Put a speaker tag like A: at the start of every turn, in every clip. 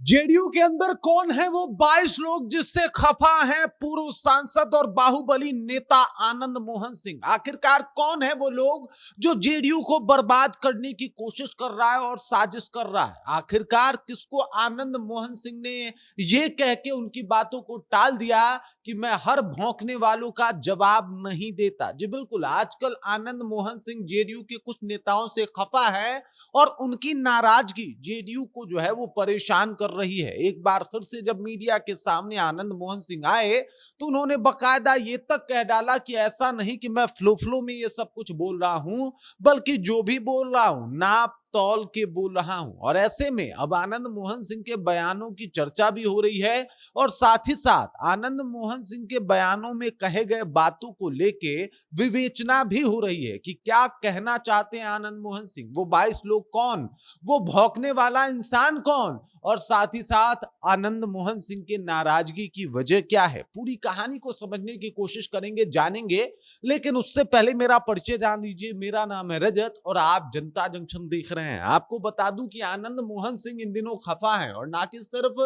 A: JDU के अंदर कौन है वो 22 लोग जिससे खफा हैं पूर्व सांसद और बाहुबली नेता आनंद मोहन सिंह। आखिरकार कौन है वो लोग जो जेडीयू को बर्बाद करने की कोशिश कर रहा है और साजिश कर रहा है। आखिरकार किसको आनंद मोहन सिंह ने ये कह के उनकी बातों को टाल दिया कि मैं हर भौंकने वालों का जवाब नहीं देता। जी बिल्कुल, आजकल आनंद मोहन सिंह जेडीयू के कुछ नेताओं से खफा है और उनकी नाराजगी जेडीयू को जो है वो परेशान कर रही है। एक बार फिर से जब मीडिया के सामने आनंद मोहन सिंह आए तो उन्होंने बकायदा ये तक कह डाला कि ऐसा नहीं कि मैं फ्लो में ये सब कुछ बोल रहा हूं, बल्कि जो भी बोल रहा हूं नाप तौल के बोल रहा हूं। और ऐसे में अब आनंद मोहन सिंह के बयानों की चर्चा भी हो रही है और साथ ही साथ आनंद मोहन सिंह के बयानों में कहे गए बातों को लेके विवेचना भी हो रही है कि क्या कहना चाहते हैं आनंद मोहन सिंह। वो 22 लोग कौन, वो भौंकने वाला इंसान कौन, और साथ ही साथ आनंद मोहन सिंह के नाराजगी की वजह क्या है। पूरी कहानी को समझने की कोशिश करेंगे, जानेंगे। लेकिन उससे पहले मेरा परिचय जान लीजिए। मेरा नाम है रजत और आप जनता जंक्शन देख रहे हैं। आपको बता दूं कि आनंद मोहन सिंह इन दिनों खफा है, और ना कि सिर्फ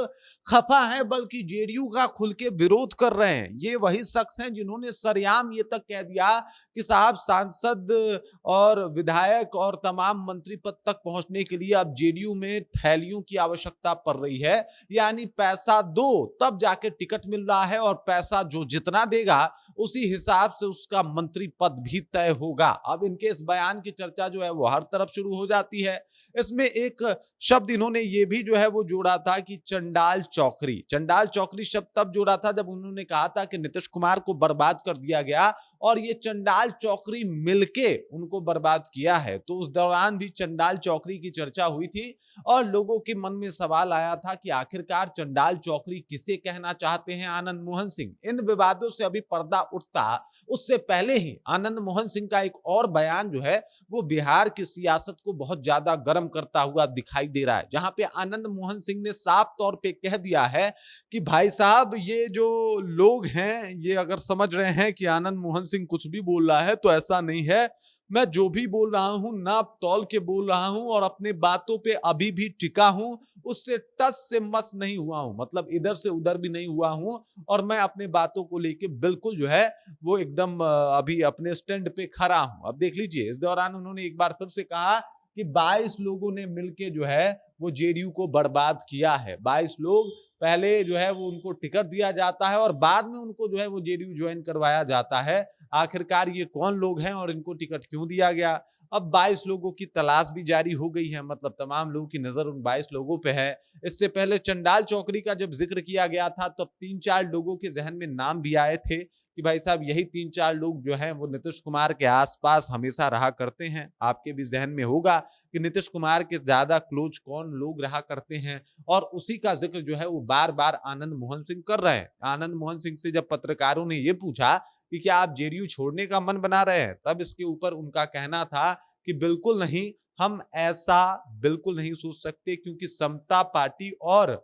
A: खफा है बल्कि जेडीयू का खुल के विरोध कर रहे हैं। ये वही शख्स हैं जिन्होंने सरेआम ये तक कह दिया कि साहब सांसद और विधायक और तमाम मंत्री पद तक पहुंचने के लिए अब जेडीयू में थैलियों की आवश्यकता पड़ रही है। यानी पैसा दो तब जाके टिकट मिल रहा है, और पैसा जो जितना देगा उसी हिसाब से उसका मंत्री पद भी तय होगा। अब इनके इस बयान की चर्चा जो है वो हर तरफ शुरू हो जाती है। इसमें एक शब्द इन्होंने ये भी जो है वो जोड़ा था कि चंडाल चौकरी। चंडाल चौकरी शब्द तब जोड़ा था जब उन्होंने कहा था कि नीतीश कुमार को बर्बाद कर दिया गया और ये चंडाल चौकरी मिलके उनको बर्बाद किया है। तो उस दौरान भी चंडाल चौकरी की चर्चा हुई थी और लोगों के मन में सवाल आया था कि आखिरकार चंडाल चौकरी किसे कहना चाहते हैं आनंद मोहन सिंह। इन विवादों से अभी पर्दा उठता उससे पहले ही आनंद मोहन सिंह का एक और बयान जो है वो बिहार की सियासत को बहुत ज्यादा गर्म करता हुआ दिखाई दे रहा है, जहां पे आनंद मोहन सिंह ने साफ तौर पे कह दिया है कि भाई साहब ये जो लोग हैं ये अगर समझ रहे हैं कि आनंद मोहन सिंह कुछ भी बोल रहा है तो ऐसा नहीं है। मैं जो भी बोल रहा हूं नाप तौल के बोल रहा हूं और अपने बातों पे अभी भी टिका हूं, उससे टस से मस नहीं हुआ हूं, मतलब इधर से उधर भी नहीं हुआ हूं। और मैं अपने बातों को लेके बिल्कुल जो है वो एकदम अभी अपने स्टैंड पे खड़ा हूं। अब देख लीजिए, इस दौरान उन्होंने एक बार फिर से कहा कि 22 लोगों ने मिलके जो है वो जेडीयू को बर्बाद किया है। 22 लोग, पहले जो है वो उनको टिकट दिया जाता है और बाद में उनको जो है वो जेडीयू ज्वाइन करवाया जाता है। आखिरकार ये कौन लोग हैं और इनको टिकट क्यों दिया गया। अब 22 लोगों की तलाश भी जारी हो गई है, मतलब तमाम लोगों की नजर उन 22 लोगों पे है। इससे पहले चंडाल चौकरी का जब जिक्र किया गया था तब 3-4 लोगों के जहन में नाम भी आए थे कि भाई साहब यही 3-4 लोग जो हैं वो नीतीश कुमार के आसपास हमेशा रहा करते हैं। आपके भी जहन में होगा कि नीतीश कुमार के ज्यादा क्लोज कौन लोग रहा करते हैं, और उसी का जिक्र जो है वो बार बार आनंद मोहन सिंह कर रहे हैं। आनंद मोहन सिंह से जब पत्रकारों ने ये पूछा कि क्या आप जेडीयू छोड़ने का मन बना रहे हैं, तब इसके ऊपर उनका कहना था कि बिल्कुल नहीं, हम ऐसा बिल्कुल नहीं सोच सकते, क्योंकि समता पार्टी और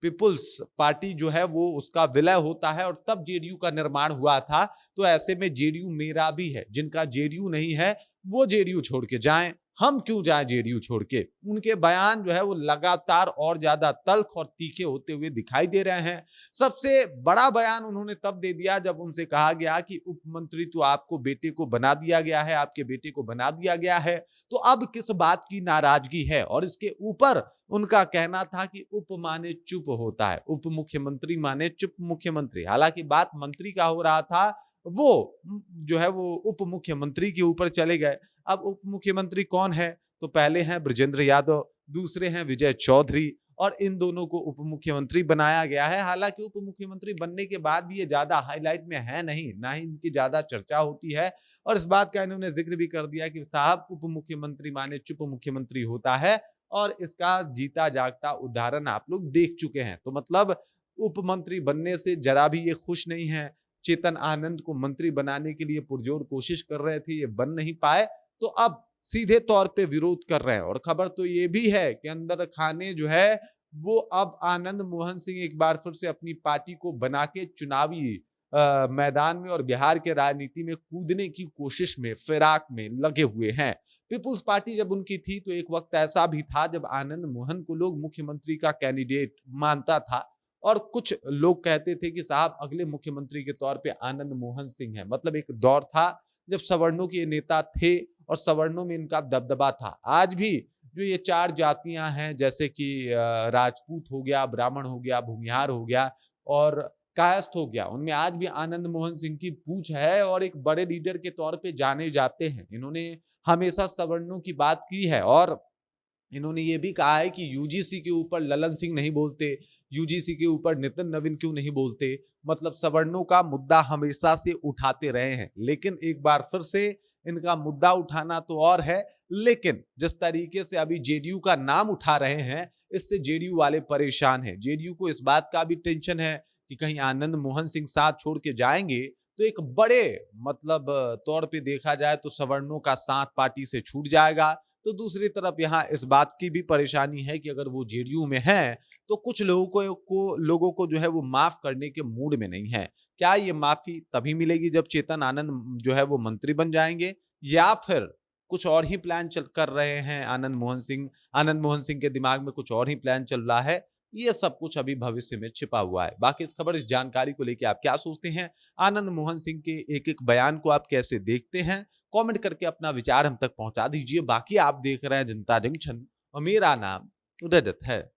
A: पीपुल्स पार्टी जो है वो उसका विलय होता है और तब जेडीयू का निर्माण हुआ था। तो ऐसे में जेडीयू मेरा भी है, जिनका जेडीयू नहीं है वो जेडीयू छोड़ के जाएं, हम क्यों जाएं जेडीयू छोड़ के। उनके बयान जो है वो लगातार और ज्यादा तल्ख और तीखे होते हुए दिखाई दे रहे हैं। सबसे बड़ा बयान उन्होंने तब दे दिया जब उनसे कहा गया कि उप मंत्री तो आपको बेटे को बना दिया गया है, आपके बेटे को बना दिया गया है, तो अब किस बात की नाराजगी है। और इसके ऊपर उनका कहना था कि उप माने चुप होता है, उप मुख्यमंत्री माने चुप मुख्यमंत्री। हालांकि बात मंत्री का हो रहा था, वो जो है वो उप मुख्यमंत्री के ऊपर चले गए। अब उप मुख्यमंत्री कौन है, तो पहले हैं ब्रजेंद्र यादव, दूसरे हैं विजय चौधरी, और इन दोनों को उप मुख्यमंत्री बनाया गया है। हालांकि उप मुख्यमंत्री बनने के बाद भी ये ज्यादा हाईलाइट में है नहीं, ना ही इनकी ज्यादा चर्चा होती है। और इस बात का इन्होंने जिक्र भी कर दिया कि साहब उप मुख्यमंत्री माने चुप मुख्यमंत्री होता है, और इसका जीता जागता उदाहरण आप लोग देख चुके हैं। तो मतलब उप मंत्री बनने से जरा भी ये खुश नहीं है। चेतन आनंद को मंत्री बनाने के लिए पुरजोर कोशिश कर रहे थे, ये बन नहीं पाए, तो अब सीधे तौर पे विरोध कर रहे हैं। और खबर तो ये भी है कि अंदर खाने जो है वो अब आनंद मोहन सिंह एक बार फिर से अपनी पार्टी को बना के चुनावी मैदान में और बिहार के राजनीति में कूदने की कोशिश में, फिराक में लगे हुए हैं। पीपुल्स पार्टी जब उनकी थी तो एक वक्त ऐसा भी था जब आनंद मोहन को लोग मुख्यमंत्री का कैंडिडेट मानता था और कुछ लोग कहते थे कि साहब अगले मुख्यमंत्री के तौर पे आनंद मोहन सिंह है। मतलब एक दौर था जब सवर्णों के नेता थे और सवर्णों में इनका दबदबा था। आज भी जो ये 4 जातियां हैं जैसे कि राजपूत हो गया, ब्राह्मण हो गया, भूमिहार हो गया और कायस्थ हो गया, उनमें आज भी आनंद मोहन सिंह की पूछ है और एक बड़े लीडर के तौर पे जाने जाते हैं। इन्होंने हमेशा सवर्णों की बात की है और इन्होंने ये भी कहा है कि यूजीसी के ऊपर ललन सिंह नहीं बोलते, यूजीसी के ऊपर नितिन नवीन क्यों नहीं बोलते। मतलब सवर्णों का मुद्दा हमेशा से उठाते रहे हैं, लेकिन एक बार फिर से इनका मुद्दा उठाना तो और है, लेकिन जिस तरीके से अभी जेडीयू का नाम उठा रहे हैं, इससे जेडीयू वाले परेशान हैं। जेडीयू को इस बात का भी टेंशन है कि कहीं आनंद मोहन सिंह साथ छोड़ के जाएंगे तो एक बड़े मतलब तौर पे देखा जाए तो सवर्णों का साथ पार्टी से छूट जाएगा। तो दूसरी तरफ यहाँ इस बात की भी परेशानी है कि अगर वो जेडीयू में हैं तो कुछ लोगों को जो है वो माफ करने के मूड में नहीं है। क्या ये माफी तभी मिलेगी जब चेतन आनंद जो है वो मंत्री बन जाएंगे या फिर कुछ और ही प्लान चल कर रहे हैं आनंद मोहन सिंह के दिमाग में कुछ और ही प्लान चल रहा है। ये सब कुछ अभी भविष्य में छिपा हुआ है। बाकी इस जानकारी को लेके आप क्या सोचते हैं? आनंद मोहन सिंह के एक-एक बयान को आप कैसे देखते हैं? कमेंट करके अपना विचार हम तक पहुंचा दीजिए। बाकी आप देख रहे हैं जनता जंक्शन और मेरा नाम रजत है।